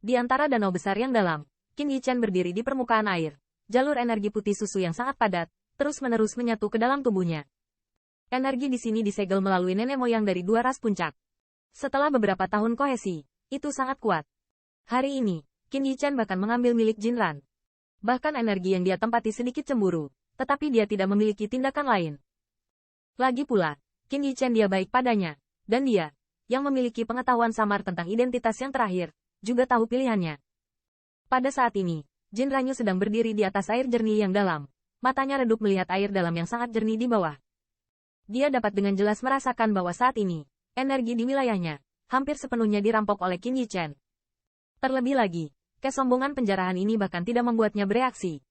Di antara danau besar yang dalam, Qin Yichen berdiri di permukaan air. Jalur energi putih susu yang sangat padat, terus-menerus menyatu ke dalam tubuhnya. Energi di sini disegel melalui nenek moyang dari dua ras puncak. Setelah beberapa tahun kohesi, itu sangat kuat. Hari ini, Qin Yichen bahkan mengambil milik Jinran. Bahkan energi yang dia tempati sedikit cemburu, tetapi dia tidak memiliki tindakan lain. Lagi pula, Qin Yichen dia baik padanya, dan dia, yang memiliki pengetahuan samar tentang identitas yang terakhir, juga tahu pilihannya. Pada saat ini, Jin Ranyu sedang berdiri di atas air jernih yang dalam. Matanya redup melihat air dalam yang sangat jernih di bawah. Dia dapat dengan jelas merasakan bahwa saat ini, energi di wilayahnya, hampir sepenuhnya dirampok oleh Qin Yichen. Terlebih lagi, kesombongan penjarahan ini bahkan tidak membuatnya bereaksi.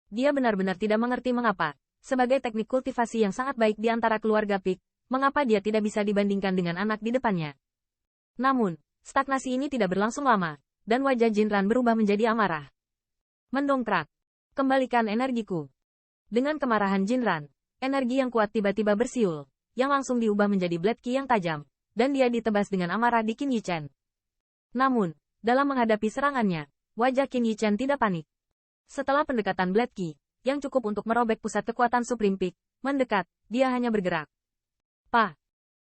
Dia benar-benar tidak mengerti mengapa, sebagai teknik kultivasi yang sangat baik di antara keluarga Pik, mengapa dia tidak bisa dibandingkan dengan anak di depannya. Namun, stagnasi ini tidak berlangsung lama, dan wajah Jinran berubah menjadi amarah. Mendongkrak. Kembalikan energiku. Dengan kemarahan Jinran, energi yang kuat tiba-tiba bersiul, yang langsung diubah menjadi blade ki yang tajam, dan dia ditebas dengan amarah di Qin Yichen. Namun, dalam menghadapi serangannya, wajah Qin Yichen tidak panik. Setelah pendekatan blade ki, yang cukup untuk merobek pusat kekuatan Supreme Peak, mendekat, dia hanya bergerak.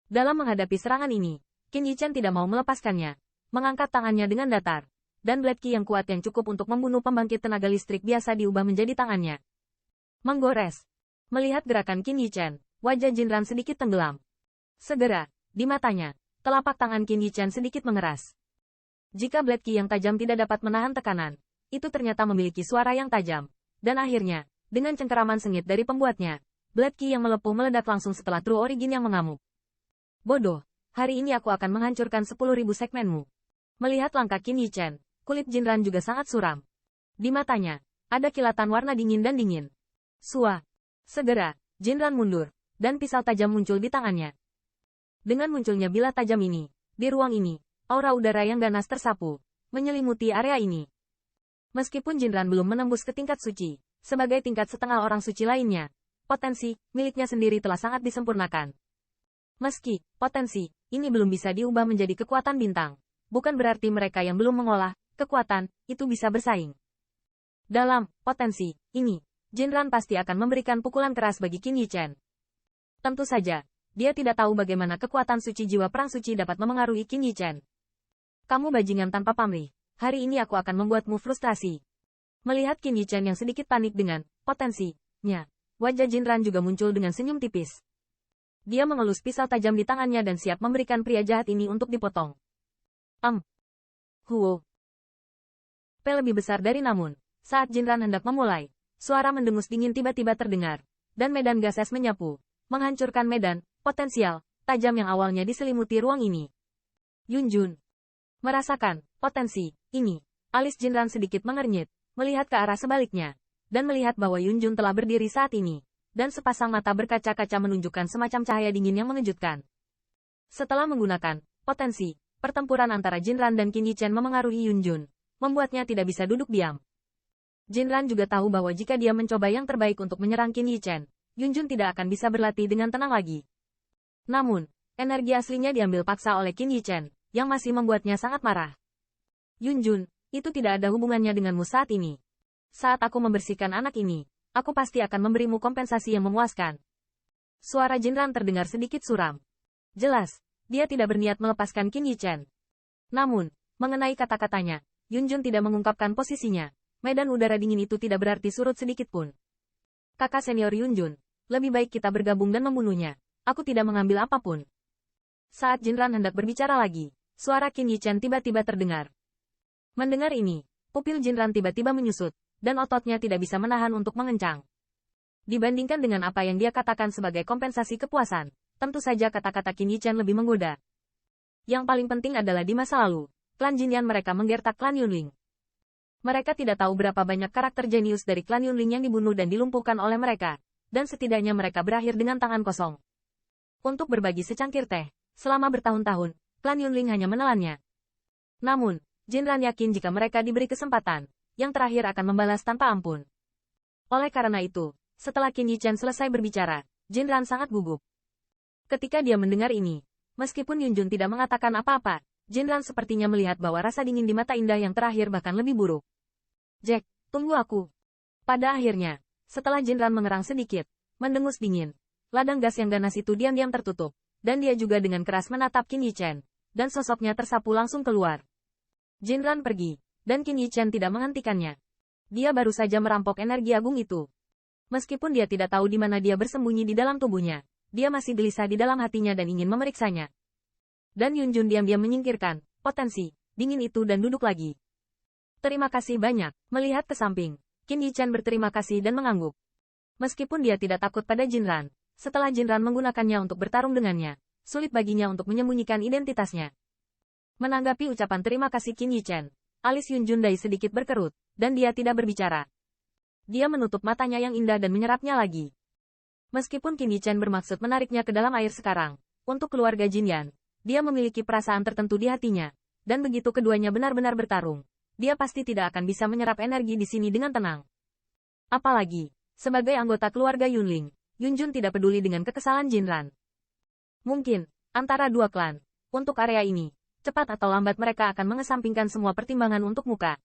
Dalam menghadapi serangan ini, Qin Yichen tidak mau melepaskannya, mengangkat tangannya dengan datar, dan blade ki yang kuat yang cukup untuk membunuh pembangkit tenaga listrik biasa diubah menjadi tangannya. Menggores. Melihat gerakan Qin Yichen, wajah Jinran sedikit tenggelam. Segera, di matanya, telapak tangan Qin Yichen sedikit mengeras. Jika blade ki yang tajam tidak dapat menahan tekanan, itu ternyata memiliki suara yang tajam. Dan akhirnya, dengan cengkeraman sengit dari pembuatnya, blade ki yang melepuh meledak langsung setelah True Origin yang mengamuk. Bodoh, hari ini aku akan menghancurkan 10.000 segmenmu. Melihat langkah Qin Yichen, kulit Jinran juga sangat suram. Di matanya, ada kilatan warna dingin dan dingin. Segera, Jinran mundur, dan pisau tajam muncul di tangannya. Dengan munculnya bilah tajam ini, di ruang ini, aura udara yang ganas tersapu, menyelimuti area ini. Meskipun Jinran belum menembus ke tingkat suci, sebagai tingkat setengah orang suci lainnya, potensi miliknya sendiri telah sangat disempurnakan. Meski potensi ini belum bisa diubah menjadi kekuatan bintang, bukan berarti mereka yang belum mengolah kekuatan itu bisa bersaing. Dalam potensi ini, Jinran pasti akan memberikan pukulan keras bagi Qin Yichen. Tentu saja, dia tidak tahu bagaimana kekuatan suci jiwa perang suci dapat memengaruhi Qin Yichen. Kamu bajingan tanpa pamrih, hari ini aku akan membuatmu frustrasi. Melihat Qin Yichen yang sedikit panik dengan potensinya, wajah Jinran juga muncul dengan senyum tipis. Dia mengelus pisau tajam di tangannya dan siap memberikan pria jahat ini untuk dipotong. P lebih besar dari namun, saat Jinran hendak memulai, suara mendengus dingin tiba-tiba terdengar, dan medan gases menyapu, menghancurkan medan potensial tajam yang awalnya diselimuti ruang ini. Yunjun. Merasakan potensi ini, alis Jinran sedikit mengernyit, melihat ke arah sebaliknya, dan melihat bahwa Yunjun telah berdiri saat ini, dan sepasang mata berkaca-kaca menunjukkan semacam cahaya dingin yang mengejutkan. Setelah menggunakan potensi, pertempuran antara Jinran dan Qin Yichen memengaruhi Yunjun, membuatnya tidak bisa duduk diam. Jinran juga tahu bahwa jika dia mencoba yang terbaik untuk menyerang Qin Yichen, Yunjun tidak akan bisa berlatih dengan tenang lagi. Namun, energi aslinya diambil paksa oleh Qin Yichen, yang masih membuatnya sangat marah. Yunjun, itu tidak ada hubungannya denganmu saat ini. Saat aku membersihkan anak ini, aku pasti akan memberimu kompensasi yang memuaskan. Suara Jinran terdengar sedikit suram. Jelas, dia tidak berniat melepaskan Qin Yichen. Namun, mengenai kata-katanya, Yunjun tidak mengungkapkan posisinya. Medan udara dingin itu tidak berarti surut sedikit pun. Kakak senior Yunjun, lebih baik kita bergabung dan membunuhnya. Aku tidak mengambil apapun. Saat Jinran hendak berbicara lagi, suara Qin Yichen tiba-tiba terdengar. Mendengar ini, pupil Jinran tiba-tiba menyusut, dan ototnya tidak bisa menahan untuk mengencang. Dibandingkan dengan apa yang dia katakan sebagai kompensasi kepuasan, tentu saja kata-kata Qin Yichen lebih menggoda. Yang paling penting adalah di masa lalu, klan Jinyan mereka menggertak klan Yunling. Mereka tidak tahu berapa banyak karakter jenius dari klan Yunling yang dibunuh dan dilumpuhkan oleh mereka, dan setidaknya mereka berakhir dengan tangan kosong. Untuk berbagi secangkir teh, selama bertahun-tahun, klan Yunling hanya menelannya. Namun, Jinran yakin jika mereka diberi kesempatan, yang terakhir akan membalas tanpa ampun. Oleh karena itu, setelah Qin Yichen selesai berbicara, Jinran sangat gugup. Ketika dia mendengar ini, meskipun Yunjun tidak mengatakan apa-apa, Jinran sepertinya melihat bahwa rasa dingin di mata Indah yang terakhir bahkan lebih buruk. Jack, tunggu aku. Pada akhirnya, setelah Jinran mengerang sedikit, mendengus dingin, ladang gas yang ganas itu diam-diam tertutup, dan dia juga dengan keras menatap Qin Yichen, dan sosoknya tersapu langsung keluar. Jinran pergi, dan Qin Yichen tidak menghentikannya. Dia baru saja merampok energi agung itu. Meskipun dia tidak tahu di mana dia bersembunyi di dalam tubuhnya, dia masih gelisah di dalam hatinya dan ingin memeriksanya. Dan Yunjun diam-diam menyingkirkan potensi dingin itu dan duduk lagi. Terima kasih banyak. Melihat ke samping, Qin Yichen berterima kasih dan mengangguk. Meskipun dia tidak takut pada Jinran, setelah Jinran menggunakannya untuk bertarung dengannya, sulit baginya untuk menyembunyikan identitasnya. Menanggapi ucapan terima kasih Qin Yichen, alis Yunjun Dai sedikit berkerut, dan dia tidak berbicara. Dia menutup matanya yang indah dan menyerapnya lagi. Meskipun Qin Yichen bermaksud menariknya ke dalam air sekarang, untuk keluarga Jinyan, dia memiliki perasaan tertentu di hatinya, dan begitu keduanya benar-benar bertarung, dia pasti tidak akan bisa menyerap energi di sini dengan tenang. Apalagi, sebagai anggota keluarga Yunling, Yunjun tidak peduli dengan kekesalan Jinran. Mungkin, antara dua klan, untuk area ini, cepat atau lambat mereka akan mengesampingkan semua pertimbangan untuk muka.